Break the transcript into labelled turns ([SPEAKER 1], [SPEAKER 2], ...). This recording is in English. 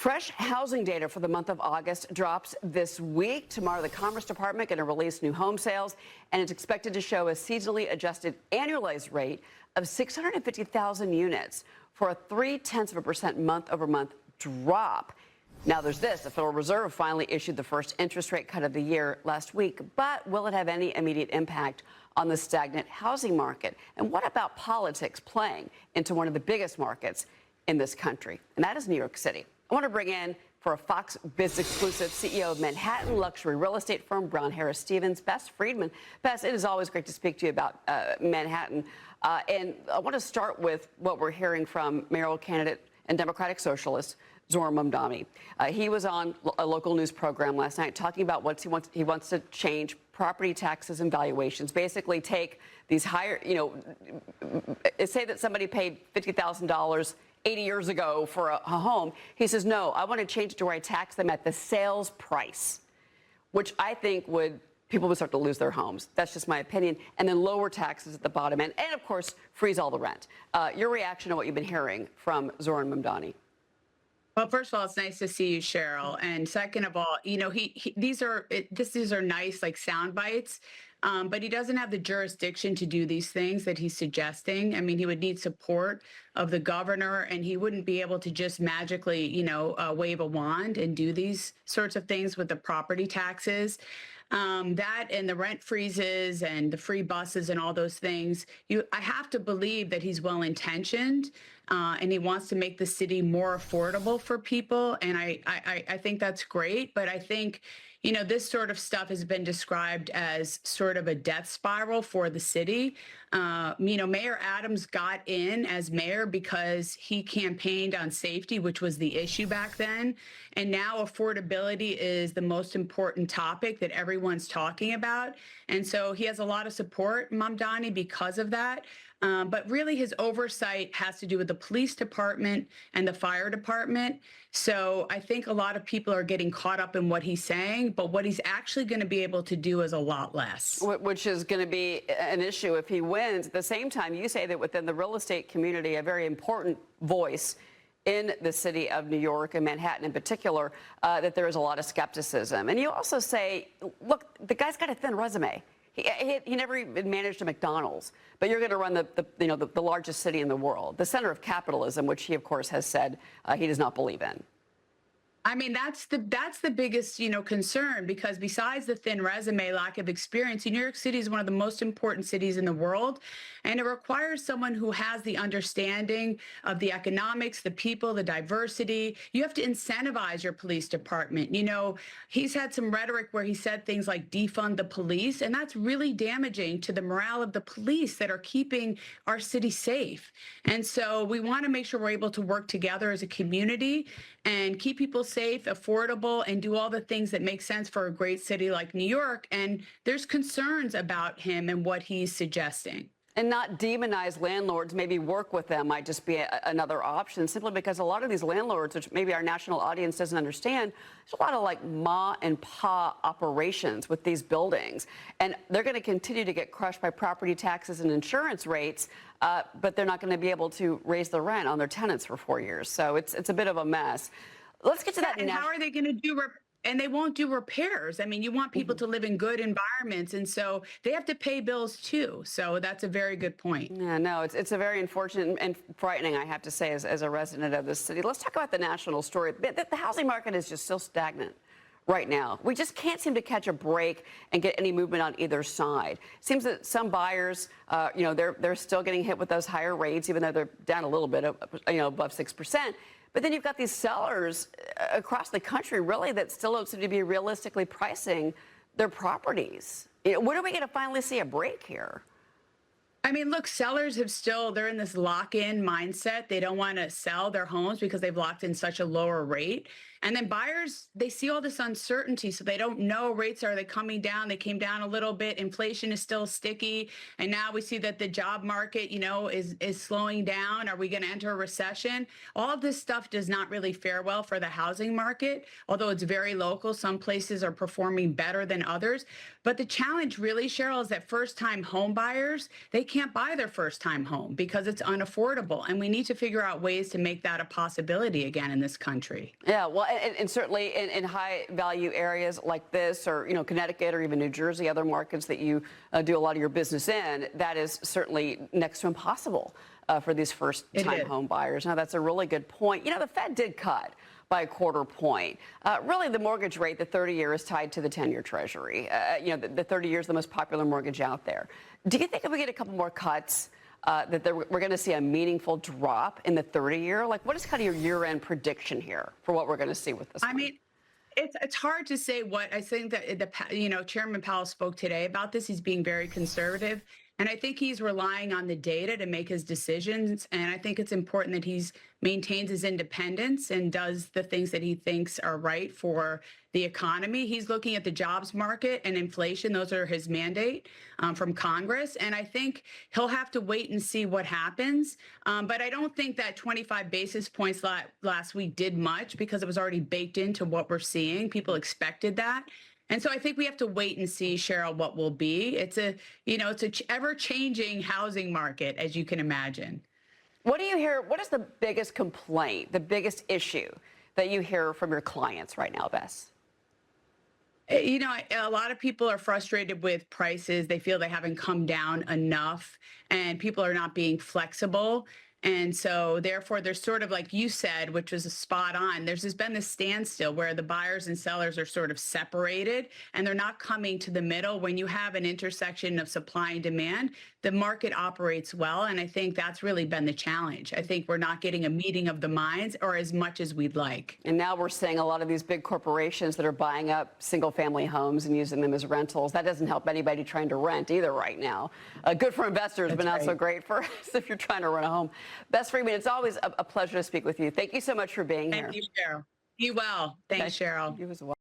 [SPEAKER 1] Fresh housing data for the month of August drops this week. Tomorrow, the Commerce Department going to release new home sales, and it's expected to show a seasonally adjusted annualized rate of 650,000 units for a 0.3% month-over-month drop. Now, there's this. The Federal Reserve finally issued the first interest rate cut of the year last week, but will it have any immediate impact on the stagnant housing market? And what about politics playing into one of the biggest markets in this country? And that is New York City. I want to bring in, for a Fox Biz exclusive, CEO of Manhattan luxury real estate firm Brown Harris Stevens, Bess Freedman. Bess, it is always great to speak to you about Manhattan. And I want to start with what we're hearing from mayoral candidate and Democratic Socialist Zoran Mamdani. He was on a local news program last night talking about what he wants to change property taxes and valuations. Basically, take these higher, say that somebody paid $50,000 80 years ago for a home. He says, no, I want to change it to where I tax them at the sales price, which I think people would start to lose their homes. That's just my opinion. And then lower taxes at the bottom end. And, of course, freeze all the rent. Your reaction to what you've been hearing from Zoran Mamdani?
[SPEAKER 2] Well, first of all, it's nice to see you, Cheryl. And second of all, these are nice, like, sound bites. But he doesn't have the jurisdiction to do these things that he's suggesting. I mean, he would need support of the governor, and he wouldn't be able to just magically, wave a wand and do these sorts of things with the property taxes. That and the rent freezes and the free buses and all those things. I have to believe that he's well-intentioned, and he wants to make the city more affordable for people. And I think that's great. But I think, this sort of stuff has been described as sort of a death spiral for the city. Mayor Adams got in as mayor because he campaigned on safety, which was the issue back then. And now affordability is the most important topic that everyone's talking about. And so he has a lot of support, Mamdani, because of that. But really his oversight has to do with the police department and the fire department. So I think a lot of people are getting caught up in what he's saying, but what he's actually going to be able to do is a lot less. Which is going to be an issue if he wins. At the same time, you say that within the real estate community, a very important voice in the city of New York and Manhattan in particular, that there is a lot of skepticism. And you also say, look, the guy's got a thin resume. He never even managed a McDonald's, but you're going to run the largest city in the world, the center of capitalism, which he, of course, has said he does not believe in. I mean, that's the biggest, concern, because besides the thin resume, lack of experience, New York City is one of the most important cities in the world. And it requires someone who has the understanding of the economics, the people, the diversity. You have to incentivize your police department. He's had some rhetoric where he said things like defund the police, and that's really damaging to the morale of the police that are keeping our city safe. And so we want to make sure we're able to work together as a community and keep people safe, affordable, and do all the things that make sense for a great city like New York. And there's concerns about him and what he's suggesting. And not demonize landlords, maybe work with them might just be another option, simply because a lot of these landlords, which maybe our national audience doesn't understand, there's a lot of like ma and pa operations with these buildings. And they're going to continue to get crushed by property taxes and insurance rates, but they're not going to be able to raise the rent on their tenants for 4 years. So it's a bit of a mess. Let's get to that. And how are they going to do and they won't do repairs. I mean, you want people to live in good environments, and so they have to pay bills too. So that's a very good point. Yeah, no, it's a very unfortunate and frightening, I have to say, as a resident of this city. Let's talk about the national story. The housing market is just still stagnant right now. We just can't seem to catch a break and get any movement on either side. It seems that some buyers, they're still getting hit with those higher rates, even though they're down a little bit, above 6%. But then you've got these sellers across the country, really, that still don't seem to be realistically pricing their properties. When are we going to finally see a break here? I mean, look, sellers they're in this lock-in mindset. They don't want to sell their homes because they've locked in such a lower rate. And then buyers, they see all this uncertainty, so they don't know are they coming down? They came down a little bit. Inflation is still sticky. And now we see that the job market, is slowing down. Are we going to enter a recession? All of this stuff does not really fare well for the housing market, although it's very local. Some places are performing better than others. But the challenge really, Cheryl, is that first-time home buyers, they can't buy their first time home because it's unaffordable. And we need to figure out ways to make that a possibility again in this country.
[SPEAKER 1] Yeah, well, and certainly in high value areas like this, or, you know, Connecticut or even New Jersey, other markets that you do a lot of your business in, that is certainly next to impossible for these first time home buyers. Now, that's a really good point. You know, the Fed did cut by a quarter point. Really, the mortgage rate, the 30-year, is tied to the 10-year Treasury. You know, the 30-year is the most popular mortgage out there. Do you think if we get a couple more cuts, that we're going to see a meaningful drop in the 30-year? Like, what is kind of your year-end prediction here for what we're going to see with this?
[SPEAKER 2] I mean, it's hard to say what I think that you know, Chairman Powell spoke today about this. He's being very conservative. And I think he's relying on the data to make his decisions. And I think it's important that he maintains his independence and does the things that he thinks are right for the economy. He's looking at the jobs market and inflation. Those are his mandate from Congress. And I think he'll have to wait and see what happens. But I don't think that 25 basis points last week did much because it was already baked into what we're seeing. People expected that. And so I think we have to wait and see, Cheryl, what will be. It's a ever-changing housing market, as you can imagine.
[SPEAKER 1] What do you hear? What is the biggest complaint, the biggest issue that you hear from your clients right now, Bess?
[SPEAKER 2] You know, a lot of people are frustrated with prices. They feel they haven't come down enough, and people are not being flexible. And so therefore, there's sort of, like you said, which was a spot on, there's been this standstill where the buyers and sellers are sort of separated and they're not coming to the middle. When you have an intersection of supply and demand, the market operates well. And I think that's really been the challenge. I think we're not getting a meeting of the minds, or as much as we'd like. And
[SPEAKER 1] now we're seeing a lot of these big corporations that are buying up single family homes and using them as rentals. That doesn't help anybody trying to rent either right now. Good for investors, but not so great for us if you're trying to rent a home. Bess Freedman, it's always a pleasure to speak with you. Thank you so much for being here.
[SPEAKER 2] Thank you, Cheryl. Be well. Thanks, Cheryl.
[SPEAKER 1] You as well.